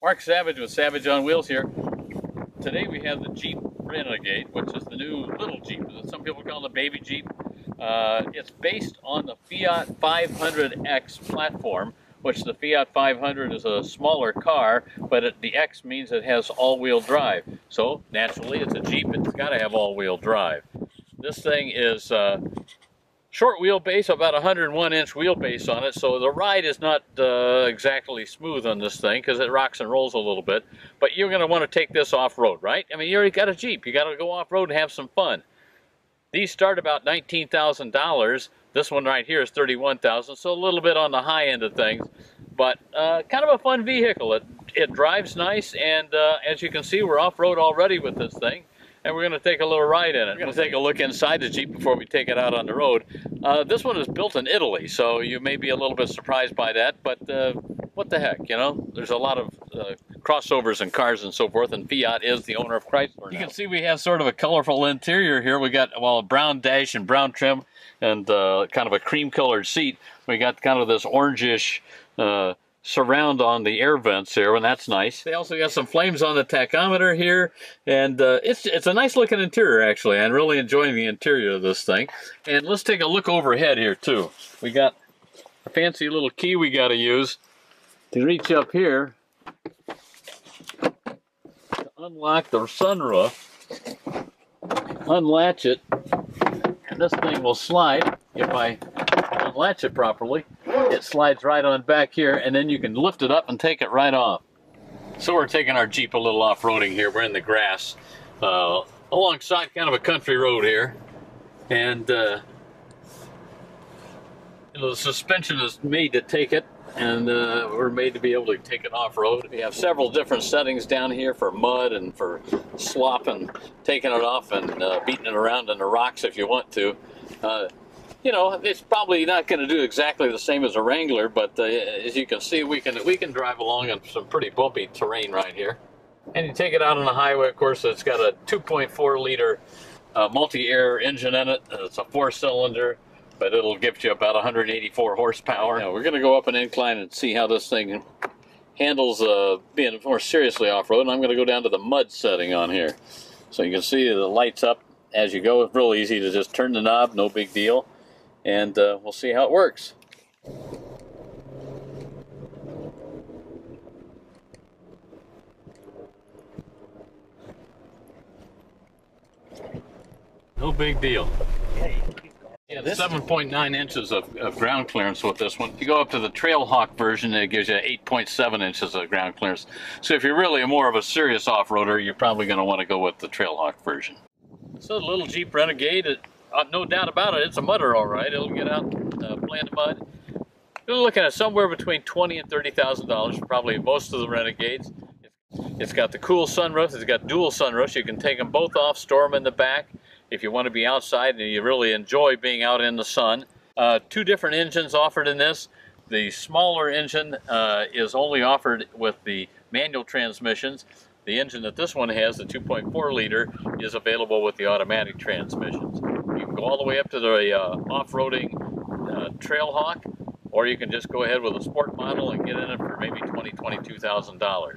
Mark Savage with Savage on Wheels here. Today we have the Jeep Renegade, which is the new little Jeep. Some people call it a baby Jeep. It's based on the Fiat 500X platform, which the Fiat 500 is a smaller car, but the X means it has all-wheel drive. So naturally it's a Jeep, it's got to have all-wheel drive. This thing is short wheelbase, about 101-inch wheelbase on it, so the ride is not exactly smooth on this thing because it rocks and rolls a little bit. But you're going to want to take this off-road, right? I mean, you already got a Jeep. You got to go off-road and have some fun. These start about $19,000. This one right here is $31,000, so a little bit on the high end of things. But kind of a fun vehicle. It drives nice, and as you can see, we're off-road already with this thing. And we're going to take a little ride in it. We're going to take a look inside the Jeep before we take it out on the road. This one is built in Italy, so you may be a little bit surprised by that, but what the heck, you know? There's a lot of crossovers and cars and so forth, and Fiat is the owner of Chrysler now. You can see we have sort of a colorful interior here. We got, well, a brown dash and brown trim and kind of a cream-colored seat. We got kind of this orangish surround on the air vents here, and that's nice. They also got some flames on the tachometer here, and it's a nice looking interior actually. I'm really enjoying the interior of this thing. And let's take a look overhead here too. We got a fancy little key we got to use to reach up here to unlock the sunroof, unlatch it, and this thing will slide if I unlatch it properly. It slides right on back here, and then you can lift it up and take it right off. So we're taking our Jeep a little off-roading here. We're in the grass alongside kind of a country road here, and you know, the suspension is made to take it, and we're made to be able to take it off-road. We have several different settings down here for mud and for slop and taking it off and beating it around in the rocks if you want to. You know, it's probably not going to do exactly the same as a Wrangler, but as you can see, we can drive along on some pretty bumpy terrain right here. And you take it out on the highway, of course, it's got a 2.4-liter multi-air engine in it. It's a 4-cylinder, but it'll give you about 184 horsepower. Now, we're going to go up an incline and see how this thing handles being more seriously off-road, and I'm going to go down to the mud setting on here. So you can see the lights up as you go. It's real easy to just turn the knob, no big deal. And we'll see how it works. No big deal. Yeah, 7.9 inches of ground clearance with this one. If you go up to the Trailhawk version, it gives you 8.7 inches of ground clearance. So if you're really more of a serious off-roader, you're probably going to want to go with the Trailhawk version. So the little Jeep Renegade, no doubt about it, it's a mudder all right. It'll get out, play in the mud. You're looking at somewhere between $20,000 and $30,000 for probably most of the Renegades. It's got the cool sunroof. It's got dual sunroofs. You can take them both off, store them in the back if you want to be outside and you really enjoy being out in the sun. Two different engines offered in this. The smaller engine is only offered with the manual transmissions. The engine that this one has, the 2.4-liter, is available with the automatic transmissions. You can go all the way up to the off-roading Trailhawk, or you can just go ahead with a sport model and get in it for maybe $20,000, $22,000.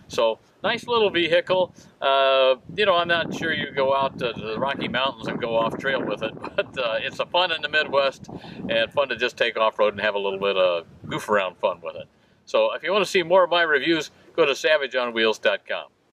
So, nice little vehicle. You know, I'm not sure you go out to the Rocky Mountains and go off-trail with it, but it's a fun in the Midwest and fun to just take off-road and have a little bit of goof-around fun with it. So, if you want to see more of my reviews, go to savageonwheels.com.